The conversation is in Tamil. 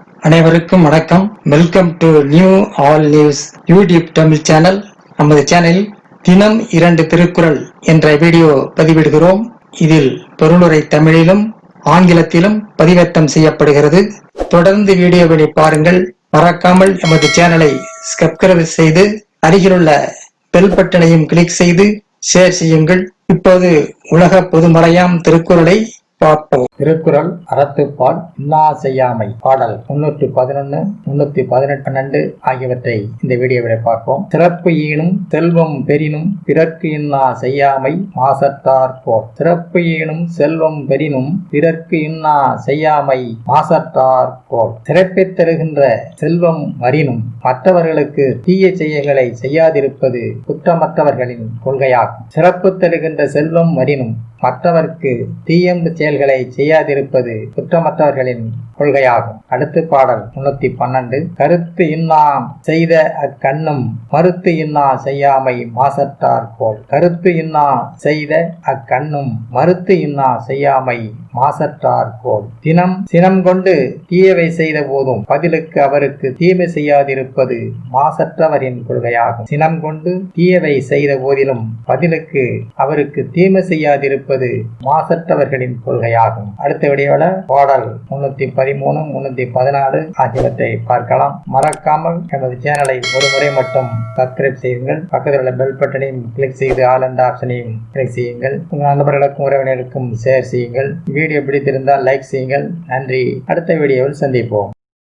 அனைவருக்கும் வணக்கம். Welcome to new all news YouTube Tamil channel. நமது சேனலில் தினம் 2 திருக்குறள் என்ற வீடியோ பதிவிடுகிறோம். இதில் பொருளுரை தமிழிலும் ஆங்கிலத்திலும் பதிவேற்றம் செய்யப்படுகிறது. தொடர்ந்து வீடியோவை பாருங்கள். மறக்காமல் எமது சேனலை சப்ஸ்கிரைப் செய்து அருகிலுள்ள பெல் பட்டனையும் கிளிக் செய்து ஷேர் செய்யுங்கள். இப்போது உலக பொதுமறையாம் திருக்குறளை பார்ப்போம். திருக்குறள் அறத்துப்பால் இன்னா செய்யாமை பாடல் 311, 318 ஆகியவற்றை இந்த வீடியோவில் பார்ப்போம். சிறப்பு ஈனும் செல்வம் பெரினும் பிறர்க்கு இன்னா செய்யாமை மாசற்றார் போல். சிறப்பு ஈனும் செல்வம் பெரினும் பிறர்க்கு இன்னா செய்யாமை மாசற்றார் போல். சிறப்பை தருகின்ற செல்வம் வரினும் மற்றவர்களுக்கு தீய செயல்களை செய்யாதிருப்பது குற்றமற்றவர்களின் கொள்கையாகும். சிறப்பு தருகின்ற செல்வம் வரினும் மற்றவர்க்கு தீய செயல்களை செய்யாதிருப்பது குற்றமற்றவர்களின் கொள்கையாகும். அடுத்து பாடல் 312. கருத்து இன்னா செய்த அக்கண்ணும் மறுத்து இன்னா செய்யாமை மாசற்றார் போல். கருத்து இன்னா செய்த அக்கண்ணும் மறுத்து இன்னா செய்யாமை மாசற்றார் போல். தினம் சினம் கொண்டு தீயவை செய்த போதும் பதிலுக்கு அவருக்கு தீமை செய்யாதிருப்பது மாசற்றவரின் கொள்கையாகும். சினம் கொண்டு தீயவை செய்த போதிலும் பதிலுக்கு அவருக்கு தீமை செய்யாதிருப்பது மாசற்றவர்களின் கொள்கையாகும். அடுத்த வீடியோல பாடல் 313, 314 ஆகியவற்றை பார்க்கலாம். மறக்காமல் எமது சேனலை ஒரு முறை மட்டும் சப்ஸ்கிரைப் செய்யுங்கள். பக்கத்தில் உள்ள பெல் பட்டனையும் கிளிக் செய்து ஆல் என்ற ஆப்ஷனையும் கிளிக் செய்யுங்கள். உங்கள் நண்பர்களுக்கும் உறவினருக்கும் ஷேர் செய்யுங்கள். வீடியோ பிடித்திருந்தால் லைக் செய்யுங்கள். நன்றி. அடுத்த வீடியோவில் சந்திப்போம்.